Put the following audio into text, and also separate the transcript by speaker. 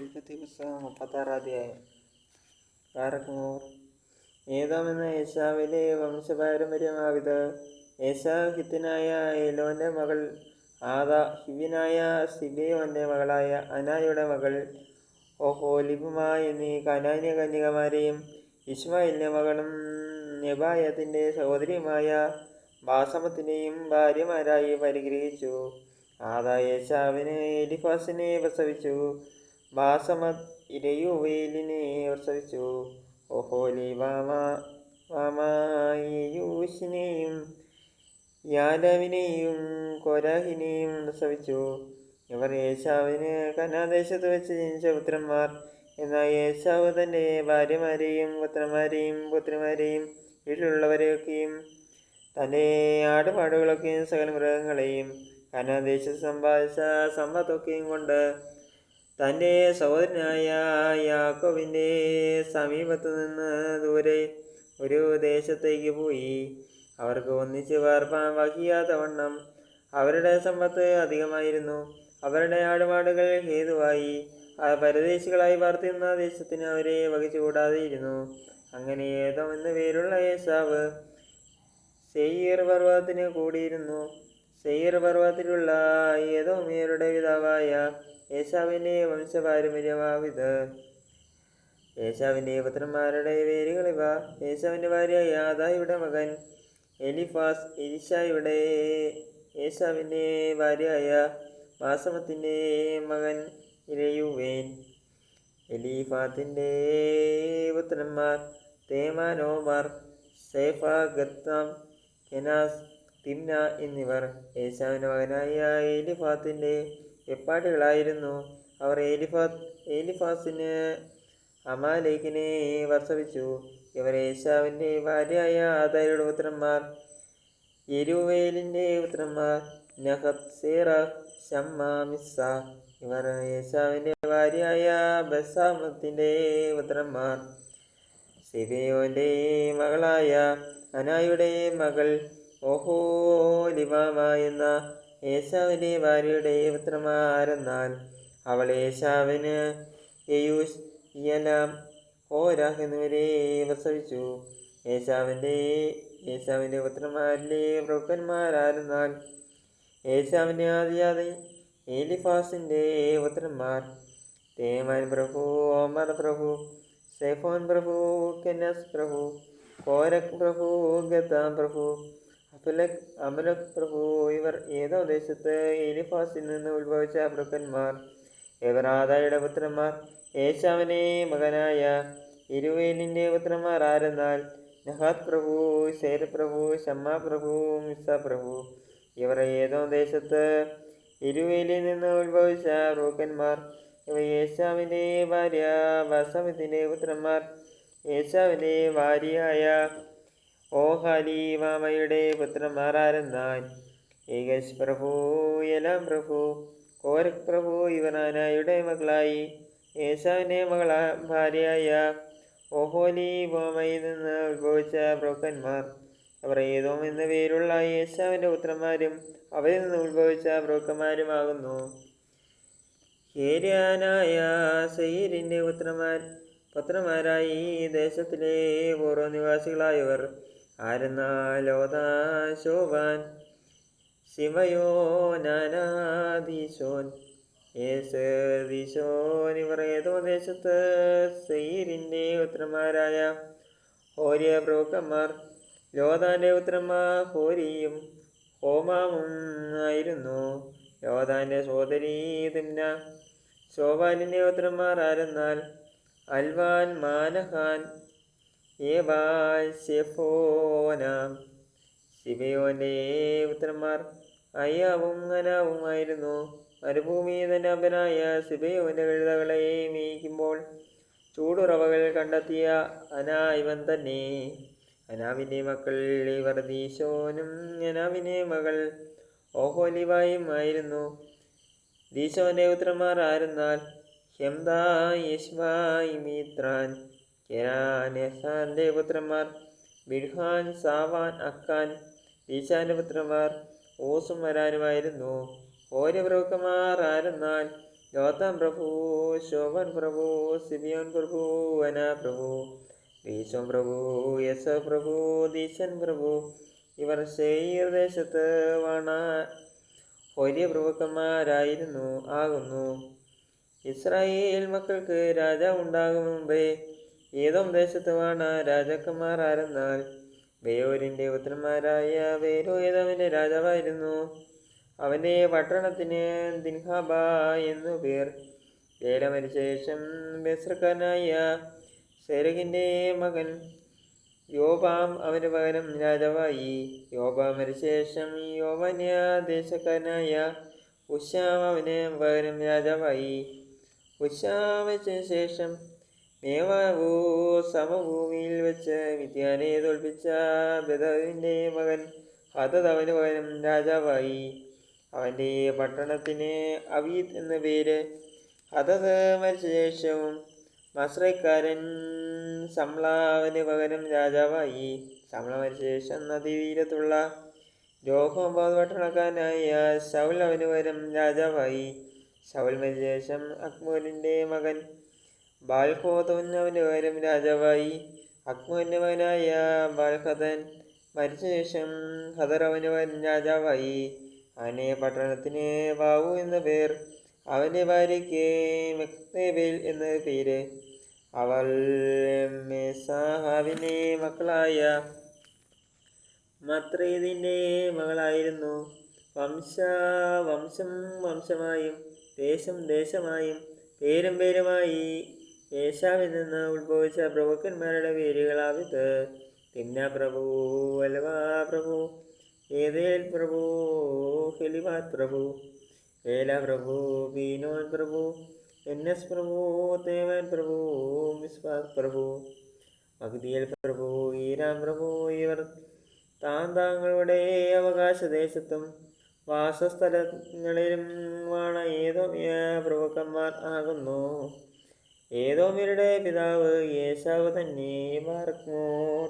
Speaker 1: ഉൽപ്പത്തി പുസ്തകം 36 അധ്യായം. ബാറക്മോർ. ഏദോമെന്ന ഏശാവിലെ വംശപാരമ്പര്യമാവിത്. ഏശാവ് ഹിത്യനായ എലോന്റെ മകൾ ആദ, ഹിവ്യനായ സിബെയോന്റെ മകളായ അനായുടെ മകൾ ഒഹൊലിബാമ എന്നീ കനാന്യ കന്യകമാരെയും ഇശ്മായേലിന്റെ മകളും നെബായത്തിന്റെ സഹോദരിയുമായ ബാസമത്തിന്റെയും ഭാര്യമാരായി പരിഗ്രഹിച്ചു. ആദ ഏശാവിന് എലിഫാസിനെ പ്രസവിച്ചു. ബാസമത്ത് ഇരയൂവേലിനെ പ്രസവിച്ചു. ഒഹൊലിബാമ യെയൂശിനെയും യാദവിനെയും കോരാഹിനെയും പ്രസവിച്ചു. ഇവർ ഏശാവിന് കനാൻദേശത്ത് വെച്ച് ജനിച്ച പുത്രന്മാർ. എന്നാൽ ഏശാവ് തന്റെ ഭാര്യമാരെയും പുത്രന്മാരെയും പുത്രിമാരെയും വീട്ടിലുള്ളവരെയൊക്കെയും തന്റെ ആടുമാടുകളൊക്കെയും സകല മൃഗങ്ങളെയും കനാൻദേശത്ത് സമ്പാദിച്ച സമ്പത്തൊക്കെയും കൊണ്ട് തന്റെ സഹോദരനായ യാക്കോബിന്റെ സമീപത്തു നിന്ന് ദൂരെ ഒരു ദേശത്തേക്ക് പോയി. അവർക്ക് ഒന്നിച്ച് പാർപ്പാൻ വഹിയാത്തവണ്ണം അവരുടെ സമ്പത്ത് അധികമായിരുന്നു. അവരുടെ ആടുമാടുകൾ ഹേതുവായി പരദേശികളായി പാർത്തിരുന്ന ദേശത്തിന് അവരെ വഹിച്ചുകൂടാതെയിരുന്നു. അങ്ങനെ ഏദോം എന്നു പേരുള്ള ഏശാവ് സെയീർ പർവ്വതത്തിന് കൂടിയിരുന്നു. സെയീർ പർവ്വതത്തിലുള്ള ഏദോമ്യരുടെ പിതാവായ ഏശാവിന്റെ വംശപാരമ്പര്യമാവിത്. ഏശാവിന്റെ പുത്രന്മാരുടെ പേരുകളിവ. ഏശാവിന്റെ ഭാര്യയായ ആദായുടെ മകൻ എലിഫാസ്, എലീശായുടെ ഏശാവിന്റെ ഭാര്യയായ ബാസമത്തിന്റെ മകൻ ഇരയൂവേൻ. എലീഫാത്തിന്റെ പുത്രന്മാർ തേമാൻ, ഓമാർ, സേഫ, ഗത്താം, കെനാസ്, തിമ്ന എന്നിവർ ഏശാവിന്റെ മകനായ എലീഫാത്തിന്റെ വെപ്പാട്ടികളായിരുന്നു. അവർ എലീഫാസിന് അമാലേക്കിനെ പ്രസവിച്ചു. ഇവർ ഏശാവിന്റെ ഭാര്യയായ ആദായുടെ പുത്രന്മാർ. യെരൂവേലിന്റെ പുത്രന്മാർ നഹത്ത്, സേറഹ്, ശമ്മ, മിസ്സ. ഇവർ ഏശാവിന്റെ ഭാര്യയായ ബസാമത്തിന്റെ പുത്രന്മാർ. സിബെയോന്റെ മകളായ അനായുടെ മകൾ ഒഹൊലിബാമ എന്ന ഏശാവിന്റെ ഭാര്യയുടെ പുത്രന്മാരെന്നാൽ അവൾ ഏശാവിന് യെയൂശ്, യലാം, കോരാഹ് എന്നിവരെ പ്രസവിച്ചു. ഏശാവിന്റെ പുത്രന്മാരിലെ പ്രഭുക്കന്മാരെന്നാൽ ഏശാവിന്റെ ആദ്യജാതൻ എലീഫാസിന്റെ പുത്രന്മാർ തേമാൻ പ്രഭു, ഓമർ പ്രഭു, സെഫോൻ പ്രഭു, കെനസ് പ്രഭു, കോരഹ് പ്രഭു, ഗത്താം പ്രഭു, അമലക് പ്രഭു. ഇവർ ഏതോ ദേശത്ത് എലീഫാസിൽ നിന്ന് ഉത്ഭവിച്ച പ്രഭുക്കന്മാർ. ഇവർ ആദായുടെ പുത്രന്മാർ. ഏശാവിന്റെ മകനായ യെരൂവേലിന്റെ പുത്രന്മാർ ആരെന്നാൽ നഹാത്ത് പ്രഭു, സേർ പ്രഭു, ശമ്മ പ്രഭു, മിസ്സ പ്രഭു. ഇവർ ഏതോ ദേശത്ത് യെരൂവേലിൽ നിന്ന് ഉത്ഭവിച്ച പ്രഭുക്കന്മാർ. ഇവ ഏശാവിന്റെ ഭാര്യ ബാസമത്തിന്റെ പുത്രന്മാർ. ഏശാവിന്റെ ഭാര്യയായ ഒഹൊലിബാമയുടെ പുത്രന്മാർ ആരെന്നാൽ ഏഗശ് പ്രഭു, യലാം പ്രഭു, കോരഹ് പ്രഭു. ഇവർ അനായുടെ മകളായി ഏശാവിന്റെ ഭാര്യയായ ഒഹൊലിബാമയിൽ നിന്ന് ഉത്ഭവിച്ച പ്രഭുക്കന്മാർ. അവർ ഏദോം എന്ന പേരുള്ള ഏശാവിന്റെ പുത്രന്മാരും അവരിൽ നിന്ന് ഉത്ഭവിച്ച പ്രഭുക്കന്മാരുമാകുന്നു. ഹേര്യനായ സെയീരിന്റെ പുത്രന്മാരായി ഈ ദേശത്തിലെ പൂർവ്വനിവാസികളായവർ ആരെന്നാൽ ലോതാൻ, ശോബാൻ, ശിമയോൻ, അനാ, ദീശോൻ, ഏസെർ, ദീശോൻ. ഇവർ ഏതോ ദേശത്ത് സെയീരിന്റെ പുത്രന്മാരായ ഹോര്യ പ്രഭുക്കന്മാർ. ലോതാന്റെ പുത്രന്മാർ ഹോരിയും ഹോമാമും ആയിരുന്നു. ലോതാന്റെ സഹോദരി തിമ്ന. ശോബാലിന്റെ പുത്രന്മാർ ആരെന്നാൽ അൽവാൻ, മാനഹാൻ, ഏബാൽ, ശെഫോനാം. സിബെയോന്റെ പുത്രന്മാർ അയ്യാവും അനാവും ആയിരുന്നു. മരുഭൂമിയിൽ തന്റെ അപ്പനായ സിബെയോന്റെ കഴുതകളെ മേയിക്കുമ്പോൾ ചൂടുറവകൾ കണ്ടെത്തിയ അനാ ഇവൻ തന്നെ. അനാവിന്റെ മക്കൾ ഇവർ ദീശോനും അനാവിന്റെ മകൾ ഒഹൊലിബായും ആയിരുന്നു. ദീശോന്റെ പുത്രന്മാർ ആരെന്നാൽ ഹെംദാ, യെശ്ബായ്, മീത്രാൻ, കെരാൻ. യഹ്സാന്റെ പുത്രന്മാർ ബിൽഹാൻ, സാവാൻ, അക്കാൻ. ദീശാന്റെ പുത്രന്മാർ ഓസും അരാനുമായിരുന്നു. ഹോര്യപ്രഭുക്കന്മാർ ആരെന്നാൽ യോത്താം പ്രഭു, ശോഭൻ പ്രഭു, സിബിയോൻ പ്രഭു, വന പ്രഭു, ദീശോൻ പ്രഭു, യസ പ്രഭു, ദീശൻ പ്രഭു. ഇവർ ശേയീർ ദേശത്ത് വാണ ഹോര്യ പ്രഭുക്കന്മാരായിരുന്നു ആകുന്നു. ഇസ്രായേൽ മക്കൾക്ക് രാജാവ് ഉണ്ടാകും മുമ്പേ ഏതോം ദേശത്ത് വാണ രാജാക്കന്മാർ ആരെന്നാൽ ബെയോരിൻ്റെ പുത്രന്മാരായ ബേലോ ഏതോമിൻ്റെ രാജാവായിരുന്നു. അവൻ്റെ പട്ടണത്തിന് ദിൻഹാബ എന്നു പേർ. ഏല മരിച്ച ശേഷം ബെസ്രക്കാരനായ സെരഗിൻ്റെ മകൻ യോബാം അവന് പകരം രാജാവായി. യോബാം മരിച്ച ശേഷം യോവാന്യ ദേശക്കാരനായ ഉശാം അവന് പകരം രാജാവായി. ഉശാം വെച്ച ശേഷം മേവാവു സമഭൂമിയിൽ വെച്ച് മിദ്യാനെ തോൽപ്പിച്ച ബെദാദിൻ്റെ മകൻ ഹദദ് അവന് പകരം രാജാവായി. അവൻ്റെ പട്ടണത്തിന് അവീത് എന്ന പേര്. ഹദദ് മരിച്ച ശേഷവും മസ്രൈക്കാരൻ സമ്ല അവന് പകരം രാജാവായി. സമ്ല മരിച്ച ശേഷം നദീതീരത്തുള്ള രോഹോബാദ് പട്ടണക്കാരനായ ശൗൽ അവന് പകരം രാജാവായി. ശൗൽ മരിച്ച ശേഷം അക്മോരിൻ്റെ മകൻ ബാൽഹോദൻ അവന് പകരം രാജാവായി. അക്മോരിൻ്റെ മകനായ ബാൽഹദൻ മരിച്ച ശേഷം ഹദർ അവന് പകരം രാജാവായി. അവൻ്റെ പട്ടണത്തിന് ബാവു എന്ന പേർ. അവൻ്റെ ഭാര്യയ്ക്ക് മെക്തേബേൽ എന്ന പേര്. അവൾ മെസാഹാബിൻ്റെ മക്കളായ മത്രേദിൻ്റെ മകളായിരുന്നു. വംശം വംശമായും ദേശം ദേശമായും പേരും പേരുമായി ഏശാവിൽ നിന്ന് ഉത്ഭവിച്ച പ്രഭുക്കന്മാരുടെ പേരുകളാവിത്: തിമ്ന പ്രഭു, വൽവാ പ്രഭു, ഏദേൽ പ്രഭു, ഹെലിബാത് പ്രഭു, ഏല പ്രഭു, ബീനോൻ പ്രഭു, എൻഎസ് പ്രഭു, തേമാൻ പ്രഭു, മിസ്ബാത് പ്രഭു, മഗ്ദിയേൽ പ്രഭു, ഈരാം പ്രഭു. ഇവർ താങ്കളുടെ അവകാശദേശത്തും വാസസ്ഥലങ്ങളിലും വാണ ഏതോമ്യ പ്രഭുക്കന്മാർ ആകുന്നു. ഏതോമ്യരുടെ പിതാവ് ഏശാവ് തന്നെ. ബാറക്മോർ.